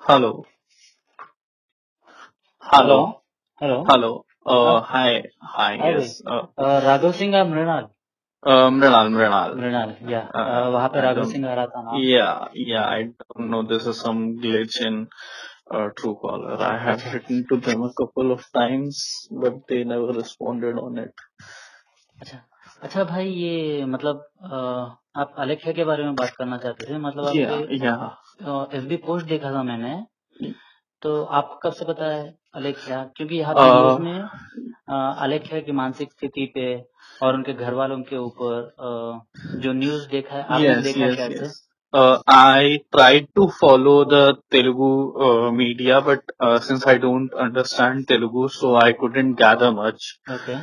Hello, hello hello, hello. hello. हाँ Hi, हाँ भाई। yes. राघव सिंह या मृणाल? Mrinal. मृणाल या वहाँ पे I राघव don't. सिंह आ रहा था नाम। Yeah. I don't know. This is some glitch in Truecaller. I have अच्छा written to them a couple of times, but they never responded on it. अच्छा अच्छा भाई, ये मतलब आप अलेक्सा के बारे में बात करना चाहते थे, मतलब आपके Yeah. एफबी पोस्ट देखा था मैंने। तो आपको कब से पता है अलेक्सा? क्योंकि यहाँ पे न्यूज़ Uh, में अलेक्सा की मानसिक स्थिति पे और उनके घर वालों के ऊपर जो न्यूज़ देखा है, आपने देखा कैसे? yes. I tried to follow the Telugu media, but since I don't understand Telugu, so I couldn't gather much. Okay.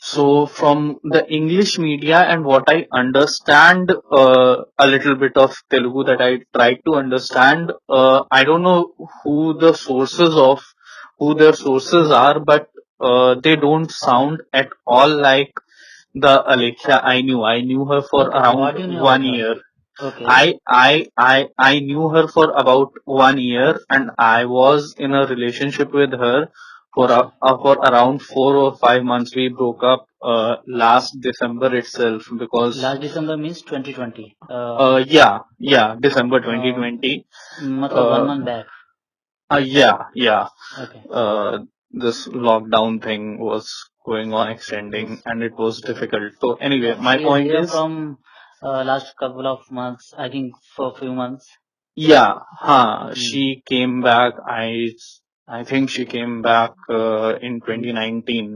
So from the English media and what I understand, a little bit of Telugu that I tried to understand, I don't know who the sources of, who their sources are, but they don't sound at all like the Alekhya I knew. I knew her for okay, around what do you know 1 about year. Her? Okay. I knew her for about 1 year, and I was in a relationship with her अच्छा for around 4 or 5 months. We broke up last December itself because last December means 2020, yeah, December 2020. मतलब one Uh, month back. yeah. Okay. This lockdown thing was going on extending, yes and it was difficult. So anyway, my she is point here is, from last couple of months, I think for few months. yeah, she came back. I think she came back in 2019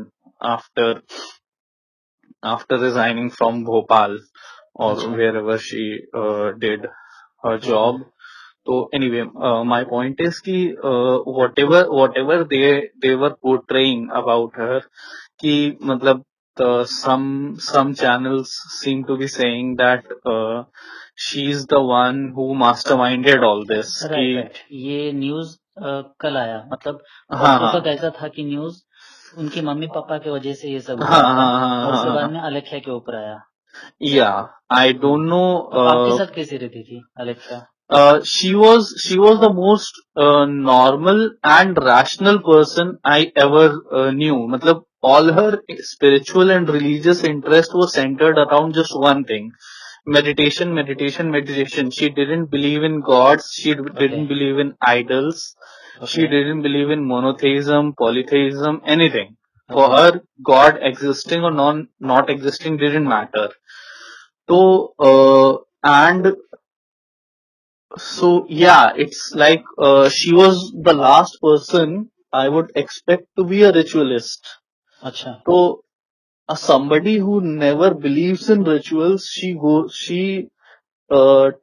after resigning from Bhopal or अच्छा wherever she did her okay. job. So anyway, my point is कि whatever they were portraying about her, कि मतलब some channels seem to be saying that she's the one who masterminded all this. कि right right, ये news कल आया, मतलब हाँ परसों तक हाँ ऐसा था कि न्यूज़ उनके मम्मी पापा की वजह से ये सब हाँ हुआ था, हाँ हाँ और उसके हाँ बाद हाँ में अलेक्सा के ऊपर आया। yeah, I don't तो आपके know. साथ कैसे रहती थी Alexa? She was the most normal and rational person I ever knew. मतलब all her spiritual and religious interest was centered around just one thing: meditation. She didn't believe in gods. She okay didn't believe in idols. She okay didn't believe in monotheism, polytheism, anything. For okay her, God existing or not existing didn't matter. So, and so yeah, it's like she was the last person I would expect to be a ritualist. अच्छा So somebody who never believes in rituals,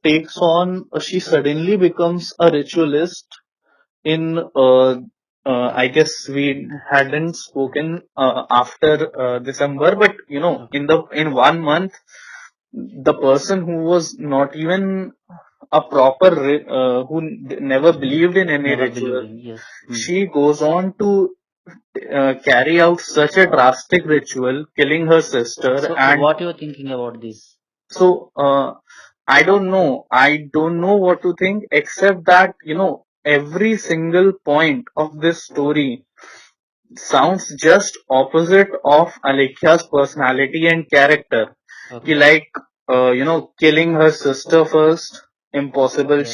takes on, she suddenly becomes a ritualist in I guess we hadn't spoken after December, but okay. in 1 month, the person who was not even a proper who never believed in any never ritual, believed in, yes. she goes on to carry out such a drastic ritual, killing her sister. So And what you are thinking about this? so I don't know what to think, except that every single point of this story sounds just opposite of Alekhya's personality and character. He Okay. like killing her sister first, impossible. Yes.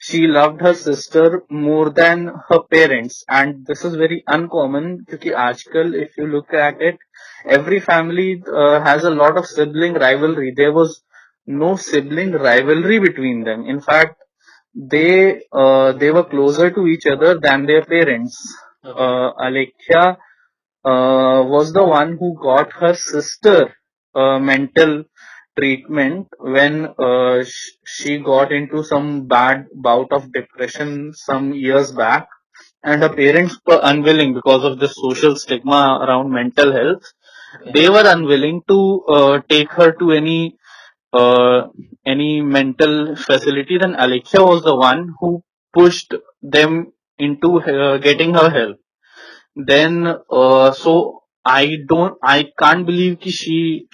She loved her sister more than her parents, and this is very uncommon because आजकल if you look at it, every family has a lot of sibling rivalry. There was no sibling rivalry between them. In fact, they were closer to each other than their parents. Okay. Alekhya was the one who got her sister mental treatment when she got into some bad bout of depression some years back, and her parents were unwilling because of the social stigma around mental health. Okay. They were unwilling to take her to any mental facility. Then Alekhya was the one who pushed them into getting her help. Then I can't believe कि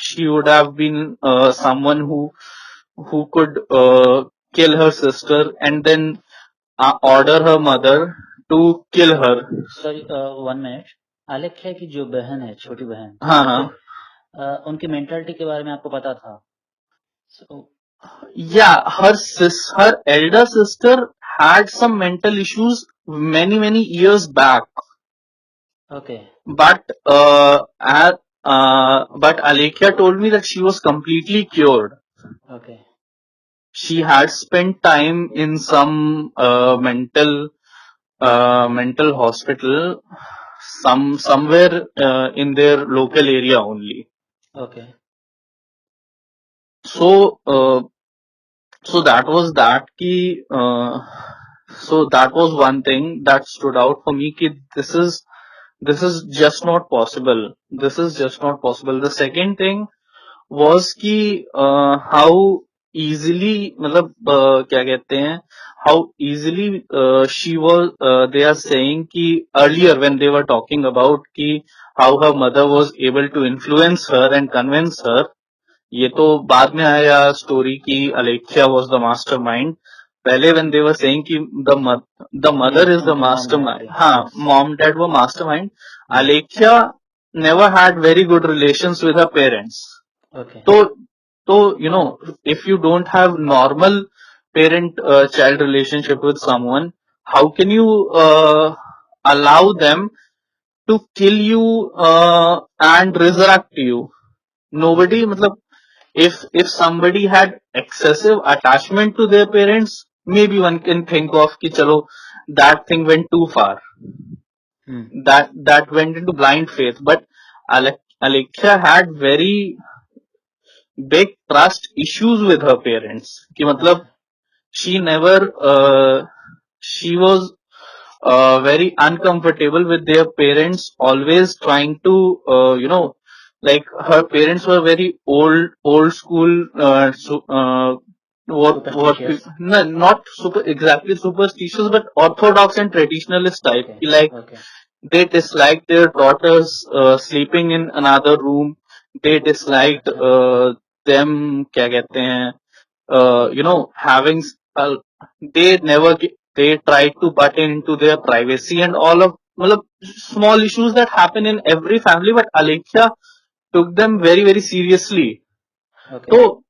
she would have been someone who could kill her sister, and then order her mother to kill her. Sorry 1 minute. Alekhya की जो बहन है, छोटी बहन, हाँ हाँ. उनकी मेंटालिटी के बारे में आपको पता था? So, Yeah, her elder sister had some mental issues many years back, okay. but but Alekhya told me that she was completely cured. Okay. She had spent time in some mental hospital somewhere in their local area only. Okay. So so that was that ki so that was one thing that stood out for me ki this is just not possible. This is just not possible. The second thing was कि how easily मतलब क्या कहते हैं how easily she was they are saying कि earlier when they were talking about कि how her mother was able to influence her and convince her. ये तो बाद में आया स्टोरी की Alekhya was the mastermind. पहले when they were saying कि the mother is the mastermind. हाँ, mom dad were mastermind. Alekhya never had very good relations with her parents. Okay. So you know, if you don't have normal parent child relationship with someone, how can you allow them to kill you and resurrect you? Nobody, matlab, if somebody had excessive attachment to their parents, maybe one can think of कि चलो that thing went too far. That went into blind faith. But Alekhya had very big trust issues with her parents. कि मतलब she never she was very uncomfortable with their parents, always trying to like her parents were very old school no, not super exactly superstitious but orthodox and traditionalist type. Like they disliked their daughters sleeping in another room. They disliked them क्या कहते हैं having they never they tried to butt into their privacy and all of मतलब small issues that happen in every family, but Alekhya took them very seriously. Okay. So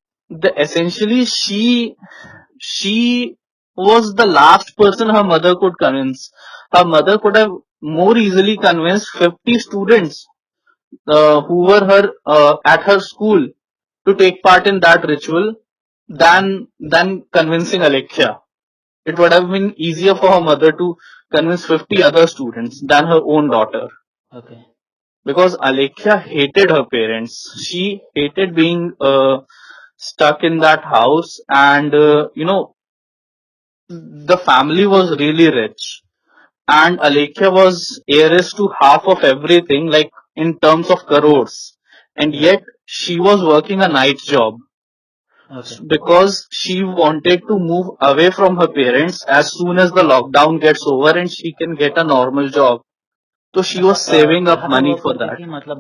essentially she was the last person her mother could convince. Her mother could have more easily convinced 50 students who were her at her school to take part in that ritual than convincing Alekhya. It would have been easier for her mother to convince 50 other students than her own daughter. Okay. Because Alekhya hated her parents. She hated being stuck in that house, and the family was really rich, and Alekhya was heiress to half of everything, like in terms of crores, and yet she was working a night job. Okay. Because she wanted to move away from her parents as soon as the lockdown gets over and she can get a normal job. So she was saving up money for that. मतलब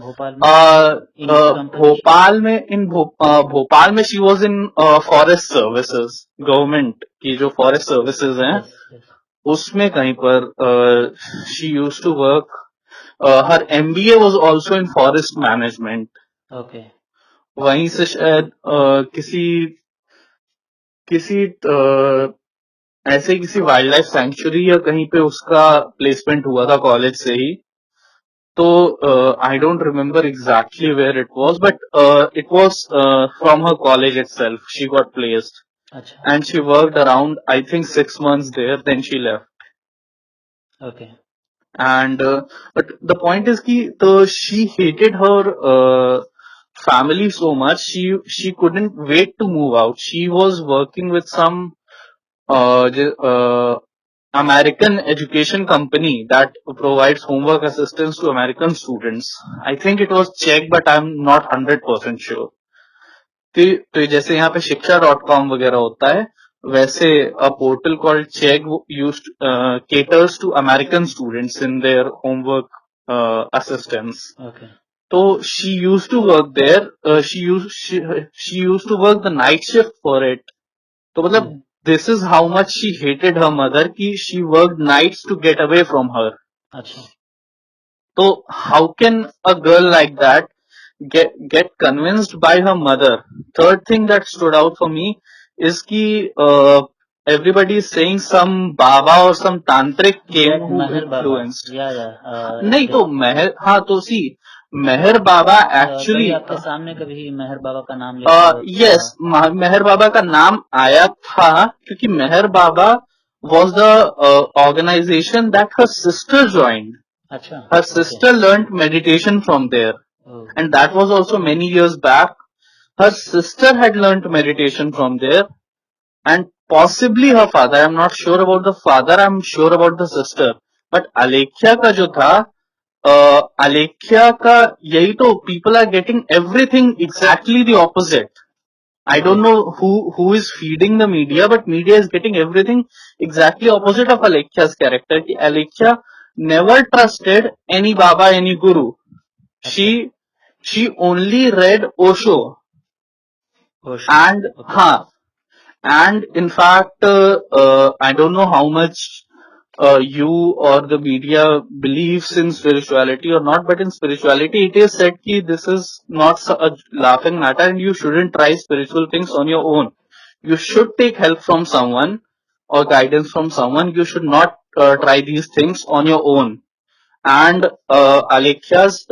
भोपाल में भोपाल में she was in forest services, government की जो forest services हैं, उसमें कहीं पर she used to work. Her MBA was also in forest management. Okay. वहीं से शायद किसी ऐसे किसी वाइल्ड लाइफ सेंचुरी या कहीं पे उसका प्लेसमेंट हुआ था कॉलेज से ही. तो I don't remember exactly where it was, but it was from her college itself. She got placed and she worked around I think 6 months there, then she left. Okay. And but the point is ki she hated her family so much, she couldn't wait to move out. She was working with some American education company that provides homework assistance to American students. I think it was Czech, but I'm not 100% sure. तो जैसे यहाँ पे shiksha.com वगैरह होता है, वैसे a portal called Chegg used caters to American students in their homework assistance. Okay. So she used to work there. She used to work the night shift for it. तो मतलब this is how much she hated her mother कि she worked nights to get away from her. अच्छा So how can a girl like that get convinced by her mother? Third thing that stood out for me is कि everybody is saying some Baba or some tantric came that who Meher Baba influenced. नहीं they तो मेहर हाँ तो सी मेहर बाबा कभी actually आपके सामने कभी मेहर बाबा का नाम लेते हुए यस मेहर बाबा का नाम आया था क्योंकि मेहर बाबा was the organization that her sister joined. अच्छा Her sister learned meditation from there, oh, and that was also many years back. Her sister had learned meditation from there, and possibly her father. I'm not sure about the father. I'm sure about the sister. But Alekhya का जो था Alekhya का यही तो people are getting everything exactly the opposite. I don't know who is feeding the media, but media is getting everything exactly opposite of Alekhya's character. कि Alekhya never trusted any Baba, any Guru. She only read Osho. And okay. हाँ, and in fact, I don't know how much you or the media believes in spirituality or not, but in spirituality it is said that this is not a laughing matter and you shouldn't try spiritual things on your own. You should take help from someone or guidance from someone. You should not try these things on your own. And Alekhya's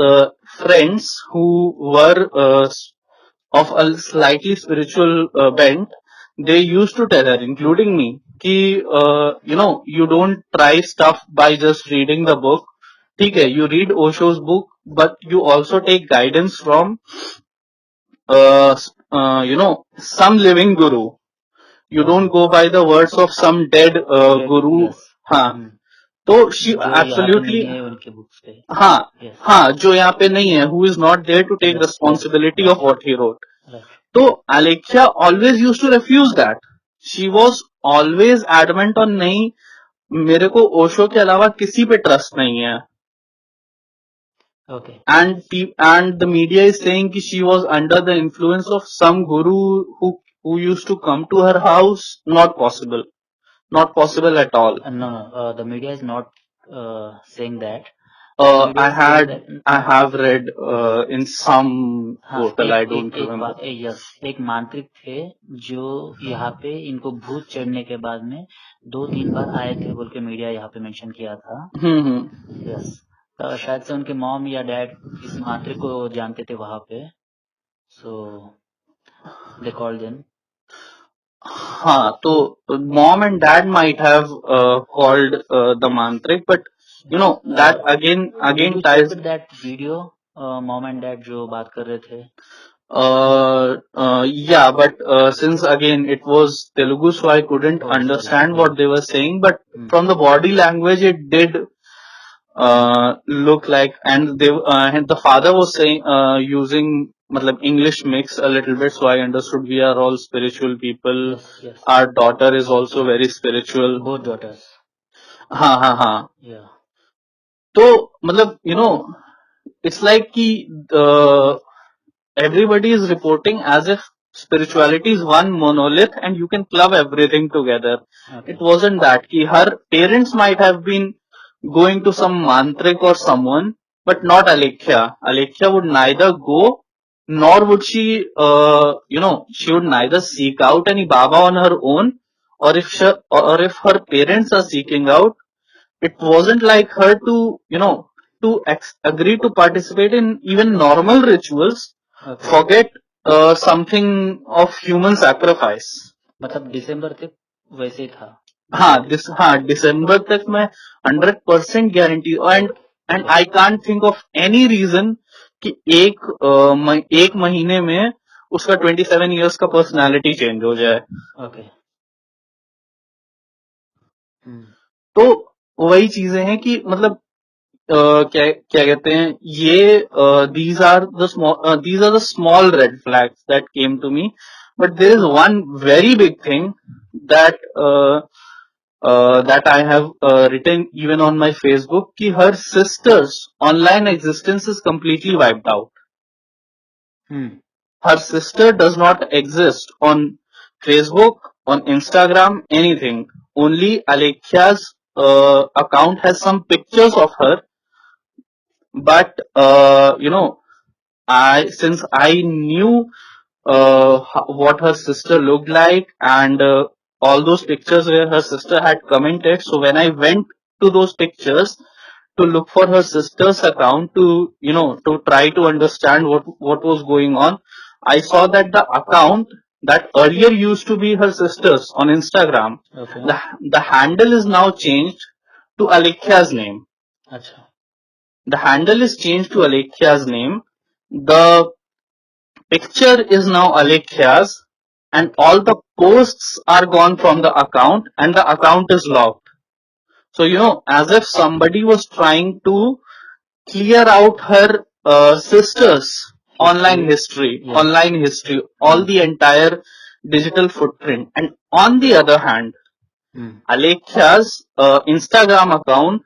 friends who were of a slightly spiritual bent, they used to tell her, including me, कि you don't try stuff by just reading the book. ठीक है, you read Osho's book, but you also take guidance from some living guru. You don't go by the words of some dead guru. Yes. हाँ, तो she जो यहाँ पे absolutely नहीं है उनके बुक्स पे हाँ yes. हाँ जो यहाँ पे नहीं है, who is not there to take Yes, responsibility yes, of what he wrote. right. तो Alekhya always used to refuse that. She was always adamant on नहीं, मेरे को ओशो के अलावा किसी पे ट्रस्ट नहीं है. Okay. And the media is saying कि she was under the influence of some guru who used to come to her house. Not possible. Not possible at all. No, the media is not saying that. I have read in some हाँ, portal. I don't remember. Yes एक मांत्रिक थे जो यहाँ पे इनको भूत चढ़ने के बाद में 2-3 बार आए थे बोल के मीडिया यहाँ पे मेंशन किया था. यस शायद से उनके मॉम या डैड इस मांत्रिक को जानते थे वहां पे, सो दे कॉल्ड देम. हाँ, तो mom and dad might have called the mantric, but you know that again ties. That video, mom and dad जो बात कर रहे थे. Yeah, but since again it was Telugu, so I couldn't understand what they were saying. But from the body language, it did look like, and and the father was saying using matlab English mix a little bit, so I understood we are all spiritual people. Yes. Our daughter is also very spiritual. Both daughters. हाँ. Yeah. तो मतलब it's like कि everybody is reporting as if spirituality is one monolith and you can club everything together. Okay. It wasn't that. Ki her parents might have been going to some mantrik or someone, but not Alekhya. Alekhya would neither go, nor would she, she would neither seek out any Baba on her own, or if her parents are seeking out, it wasn't like her to, agree to participate in even normal rituals. Okay. Forget something of human sacrifice. मतलब दिसंबर तक वैसे ही था. हाँ दिसंबर तक मैं 100% guarantee and I can't think of any reason कि एक महीने में उसका 27 इयर्स का पर्सनालिटी चेंज हो जाए. ओके. तो वही चीजें हैं कि मतलब क्या कहते हैं ये these are the small red flags that came to me, but there is one very big thing that that I have written even on my Facebook कि her sister's online existence is completely wiped out. Her sister does not exist on Facebook, on Instagram, anything. Only Alexia's account has some pictures of her, but since I knew what her sister looked like, and all those pictures where her sister had commented. So when I went to those pictures to look for her sister's account to try to understand what was going on, I saw that the account that earlier used to be her sister's on Instagram, Okay. the handle is now changed to Alexia's name. अच्छा. The handle is changed to Alexia's name. The picture is now Alexia's, and all the posts are gone from the account, and the account is locked. So, as if somebody was trying to clear out her sister's online history, all the entire digital footprint. And on the other hand, Alexia's Instagram account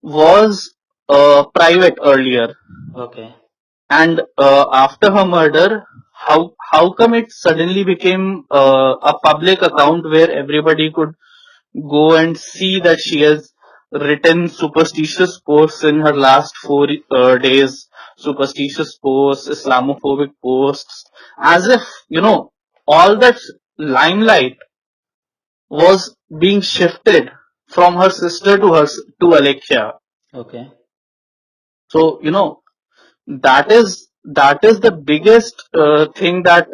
was private earlier. Okay. And after her murder, how come it suddenly became a public account where everybody could go and see that she has written superstitious posts in her last 4 days, superstitious posts, Islamophobic posts, as if all that limelight was being shifted from her sister to Alexia. Okay. So that is the biggest thing that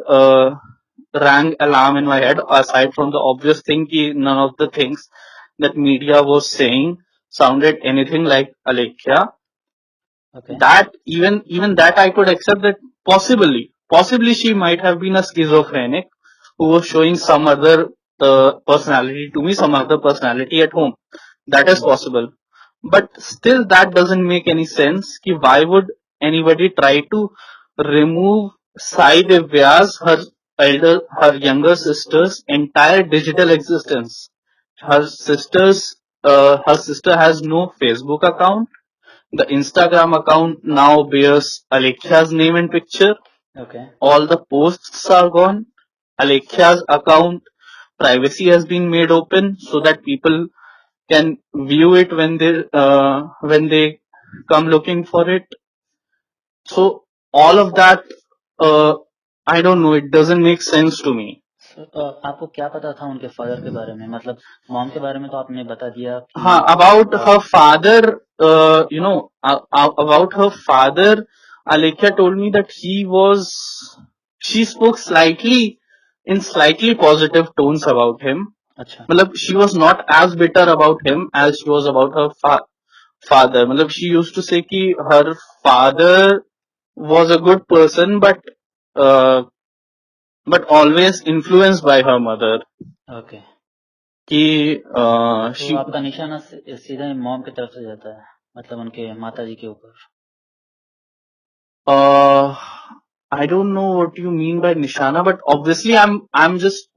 rang alarm in my head, aside from the obvious thing ki none of the things that media was saying sounded anything like Alekhya. Okay. That even that I could accept, that possibly she might have been a schizophrenic who was showing some other personality to me, some other personality at home. That is possible. But still, that doesn't make any sense. Ki why would anybody try to remove Sai Divya's, her younger sister's entire digital existence? Her sister has no Facebook account. The Instagram account now bears Alexia's name and picture. Okay. All the posts are gone. Alexia's account privacy has been made open so that people can view it when they come looking for it. So all of that, I don't know, it doesn't make sense to me. आपको क्या पता था उनके father के बारे में? मतलब mom के बारे में तो आपने बता दिया कि हाँ, about her father, about her father, Alekhya told me that she spoke in slightly positive tones about him. अच्छा. मतलब she was not as bitter about him as she was about her father. मतलब she used to say कि her father was a good person, but always influenced by her mother. Okay. कि तो आपका निशाना सीधा mom की तरफ से जाता है, मतलब उनके माताजी के ऊपर. I don't know what you mean by nishana, but obviously I'm just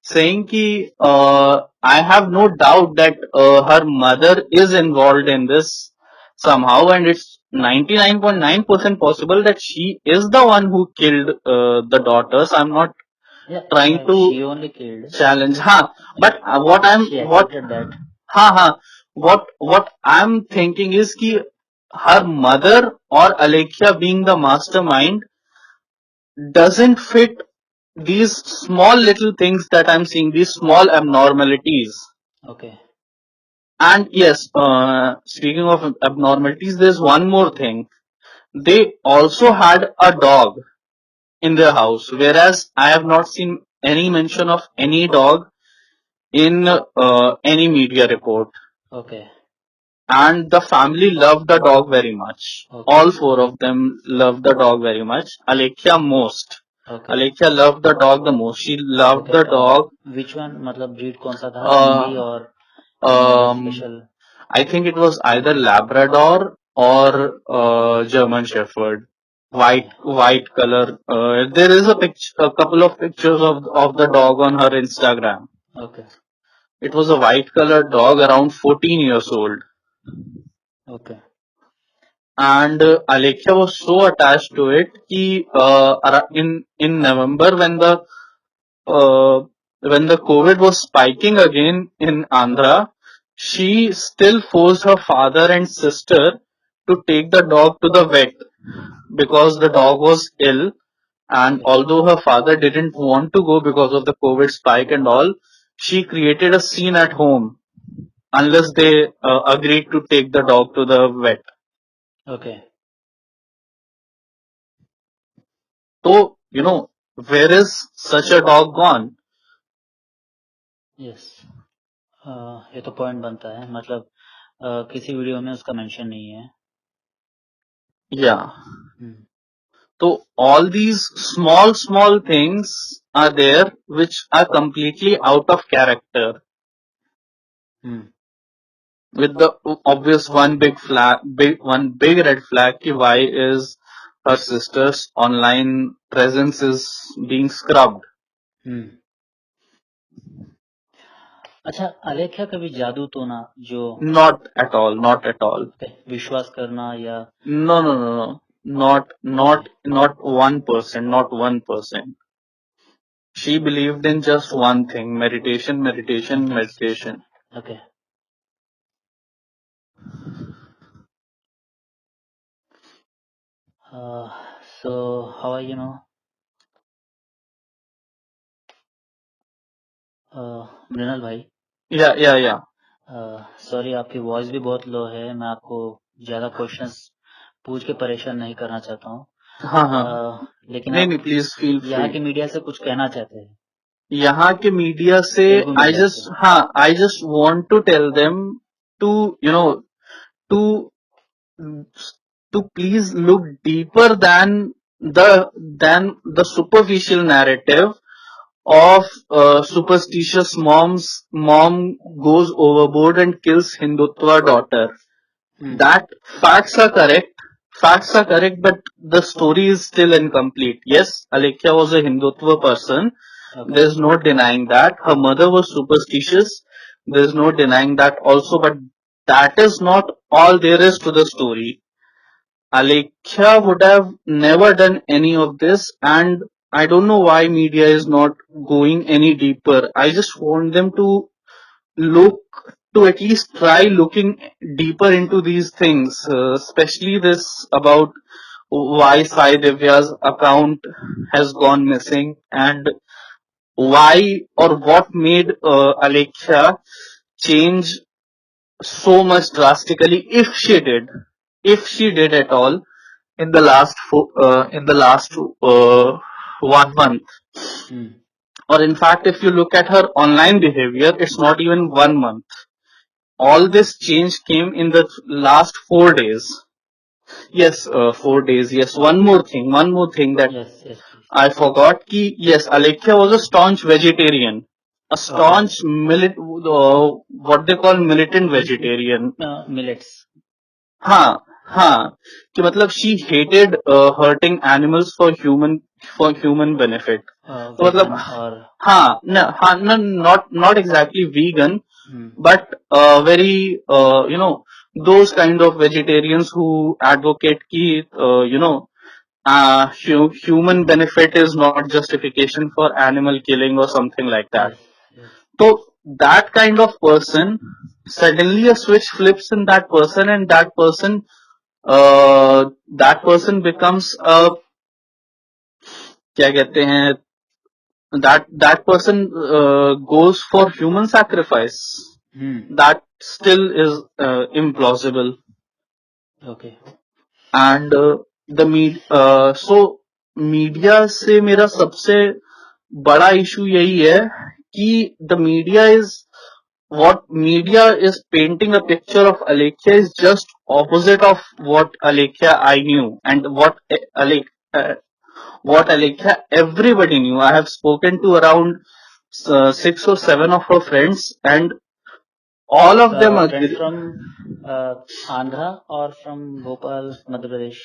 saying कि I have no doubt that her mother is involved in this somehow, and it's 99.9% possible that she is the one who killed the daughters. I'm not trying to she only killed. challenge. But what I'm thinking is कि her mother or Alekhya being the mastermind doesn't fit these small little things that I'm seeing, these small abnormalities. Okay. And yes, speaking of abnormalities, there's one more thing. They also had a dog in their house, whereas I have not seen any mention of any dog in any media report. Okay. And the family loved the dog very much. Okay. All four of them loved the dog very much. Alekhya most. Okay. Alekhya loved the dog the most. She loved the dog. Which one? मतलब breed कौन सा था? हिंदी और special? I think it was either Labrador or German Shepherd. White color. There is a couple of pictures of the dog on her Instagram. Okay. It was a white colored dog, around 14 years old. Okay. And Alekhya was so attached to it कि in November when the when the COVID was spiking again in Andhra, she still forced her father and sister to take the dog to the vet because the dog was ill. And although her father didn't want to go because of the COVID spike and all, she created a scene at home unless they agreed to take the dog to the vet. Okay. So, where is such a dog gone? Yes ये तो point बनता है, मतलब किसी video में उसका mention नहीं है. Yeah. So all these small things are there which are completely out of character. With the obvious one big red flag ki why is her sister's online presence is being scrubbed. अच्छा, अलेख्या कभी जादू तो ना जो Not at all. विश्वास करना या No. Not 1%. She believed in just one thing: meditation. Okay. So how are you now? Mrinal भाई. Yeah. सॉरी, आपकी वॉइस भी बहुत लो है. मैं आपको ज्यादा क्वेश्चंस पूछ के परेशान नहीं करना चाहता हूँ. हाँ. लेकिन नहीं, प्लीज फील यहाँ के मीडिया से कुछ कहना चाहते हैं. यहाँ के मीडिया से I just want to tell them to to please look deeper than the superficial narrative of superstitious mom goes overboard and kills Hindutva daughter. That facts are correct, but the story is still incomplete. Yes, Alekhya was a Hindutva person. Okay. There's no denying that. Her mother was superstitious. There's no denying that also, but that is not all there is to the story. Alekhya would have never done any of this, and I don't know why media is not going any deeper. I just want them to at least try looking deeper into these things, especially this about why Sai Divya's account has gone missing and why or what made Alekhya change so much drastically, if she did at all, in the last 1 month. Or in fact, if you look at her online behavior, it's not even 1 month. All this change came in the last 4 days. Yes, 4 days. Yes, one more thing that yes. I forgot. Yes, Alekhya was a staunch vegetarian. A staunch what they call militant vegetarian. Millets. हाँ, कि मतलब she hated hurting animals for human benefit. तो मतलब not exactly vegan, but very those kind of vegetarians who advocate ki human benefit is not justification for animal killing or something like that. So that kind of person, suddenly a switch flips in that person, and that person becomes a क्या कहते हैं that person goes for human sacrifice. That still is implausible. Okay. And so media से मेरा सबसे बड़ा issue यही है कि the media is painting a picture of Alekhya is just opposite of what Alekhya I knew and what Alekhya everybody knew. I have spoken to around 6 or 7 of her friends, and all of them agree. From Andhra or from Bhopal, Madhya Pradesh?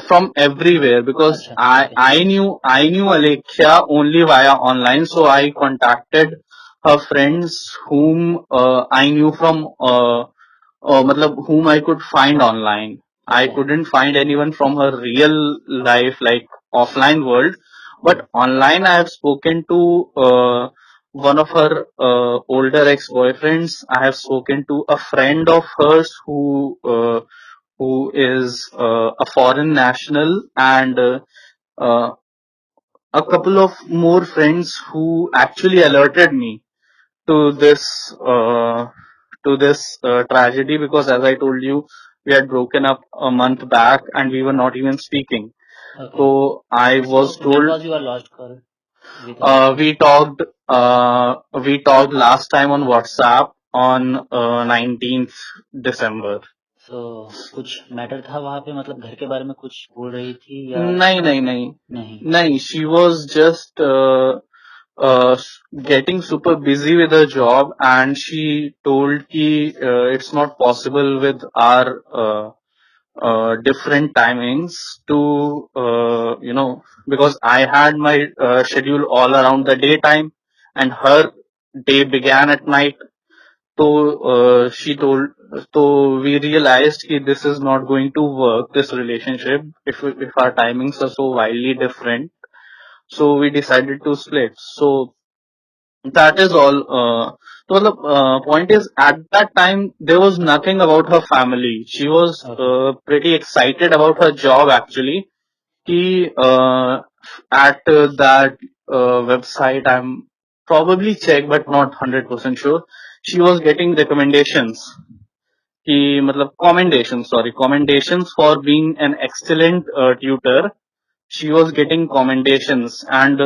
From everywhere, because I knew Alekhya only via online, so I contacted her friends whom I knew from whom I could find online. I couldn't find anyone from her real life, like offline world, But online, I have spoken to one of her older ex-boyfriends. I have spoken to a friend of hers who is a foreign national, and uh, a couple of more friends who actually alerted me to this tragedy, because as I told you, we had broken up a month back and we were not even speaking. Okay. So I was So when told was your last call with her? we talked last time on WhatsApp on 19th December. So कुछ matter था वहाँ पे, मतलब घर के बारे में कुछ बोल रही थी या नहीं नहीं नहीं नहीं? नहीं, she was just uh, getting super busy with her job, and she told ki it's not possible with our different timings to because I had my schedule all around the daytime and her day began at night. So she told, so we realized that this is not going to work, this relationship, if our timings are so wildly different. So we decided to split. So that is all. So the point is, at that time, there was nothing about her family. She was pretty excited about her job actually. She at that website, I'm probably checked, but not 100% sure. She was getting recommendations. कि मतलब commendations for being an excellent tutor. She was getting commendations, and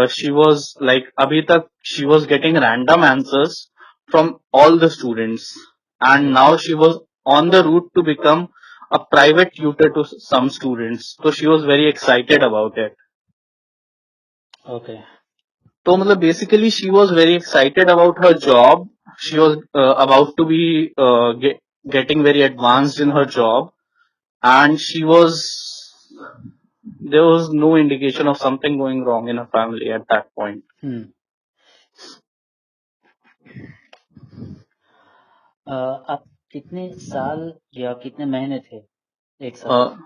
she was like, abhi tak she was getting random answers from all the students, and now she was on the route to become a private tutor to some students. So she was very excited about it. Okay. So मतलब basically she was very excited about her job. She was about to be getting very advanced in her job, and there was no indication of something going wrong in her family at that point. आप कितने साल या कितने महीने थे एक साथ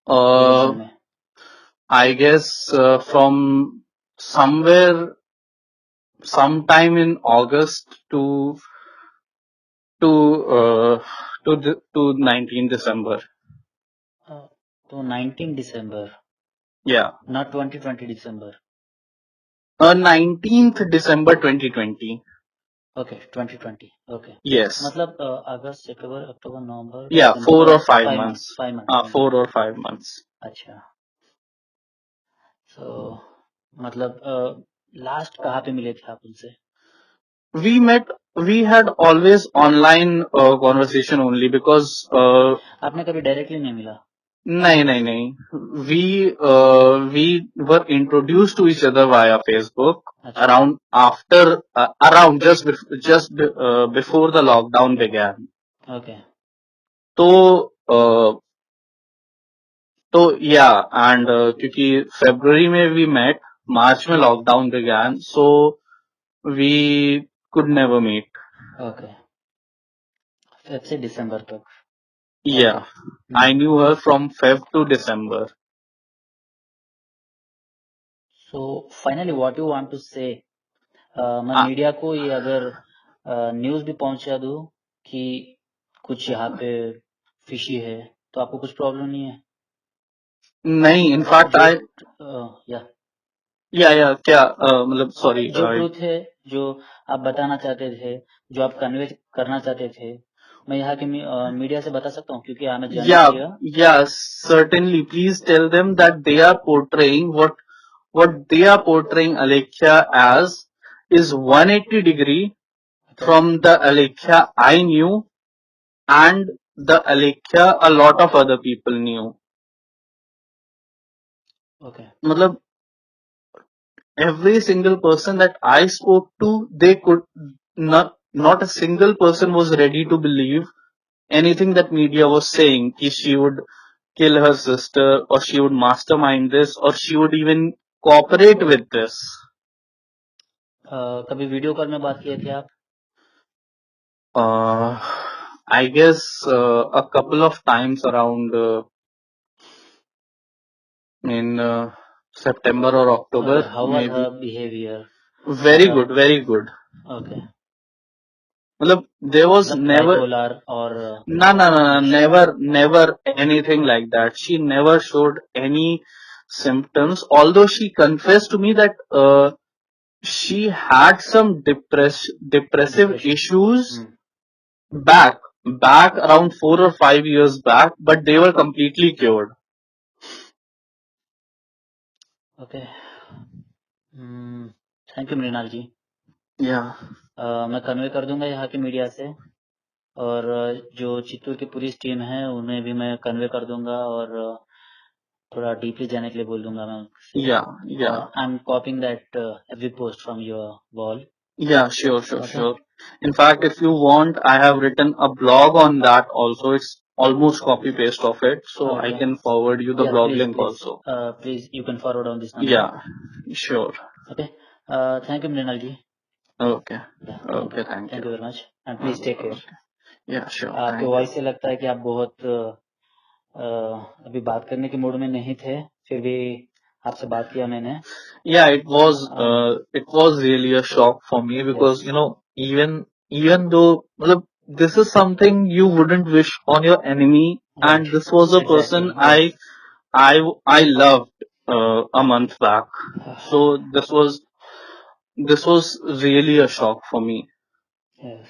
relation में? I guess from sometime in August to 19 December. तो 19 December, Yeah. not 2020 December. 19th December 2020. Okay, 2020. Okay. Yes. मतलब अगस्त, सितंबर, अक्टूबर, नवंबर, Yeah, December, 4 or 5 months. 5 months. 4 or 5 months. अच्छा. So मतलब लास्ट कहाँ पे मिले थे आप उनसे? We had always online conversation only, because आपने कभी डायरेक्टली नहीं मिला? नहीं. We were introduced to each other via Facebook around just before the lockdown began. Okay. तो yeah, and क्योंकि February में we met, March में lockdown began, so we could never meet. Okay. Feb से दिसंबर तक. Yeah. I knew her from Feb to December. So finally what you want to say? मैं media को ये अगर news भी पहुंचा दूं कि कुछ यहाँ पे फिशी है, तो आपको कुछ प्रॉब्लम नहीं है? नहीं, इनफैक्ट या क्या मतलब सॉरी, जो ट्रूथ है, जो आप बताना चाहते थे, जो आप कन्वे करना चाहते थे, मैं यहाँ के मीडिया से बता सकता हूँ, क्योंकि I'm a journalist here. Yeah, certainly. Please tell them that they are portraying what they are portraying Alekhya as is 180 degree from the Alekhya I knew and the Alekhya a lot of other people knew. Okay. मतलब every single person that I spoke to, they could not a single person was ready to believe anything that media was saying, कि she would kill her sister, or she would mastermind this, or she would even cooperate with this. कभी video call में बात किए थे आप? I guess a couple of times around in September or October. Okay, how was maybe. her behavior? Very good, very good. Okay. मतलब there was never bipolar or never anything like that. She never showed any symptoms, although she confessed to me that she had some depressive issues back around 4 or 5 years back, but they were completely cured. Okay. Thank you Mrinal ji. मैं convey कर दूंगा यहाँ की media से, और जो चित्तूर की police team है उन्हें भी मैं कन्वे कर दूंगा और थोड़ा डीपली जाने के लिए बोल दूंगा मैं। I am कॉपिंग that every post from your wall. Yeah, sure. In fact, if you want, I have written a blog on that also. It's almost copy paste of it, so I can forward you the blog link also. Please, you can forward on this number. Yeah, sure. Okay. Thank you, Mrinal ji. Okay. Okay, thank you very much and please take care. Yeah, sure. आपके voice से लगता है कि आप बहुत अभी बात करने के मूड में नहीं थे, फिर भी आपसे बात किया मैंने। Yeah, it was really a shock for me because even though this is something you wouldn't wish on your enemy, and this was a person I loved a month back. So this was really a shock for me. Yes.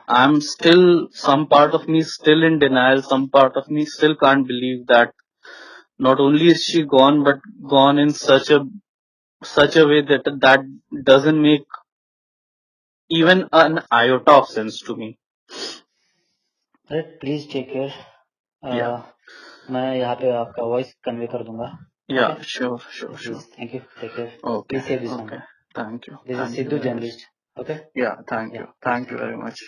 I'm still, some part of me still in denial. Some part of me still can't believe that not only is she gone, but gone in such a way that doesn't make even an iota of sense to me. Please take care. मैं यहाँ पे आपका voice convey कर दूंगा। Yeah, sure. Thank you. Take care. Okay. Please save this number. Thank you. This is Sidhu, journalist. Okay. Yeah, thank you. Thank you very much.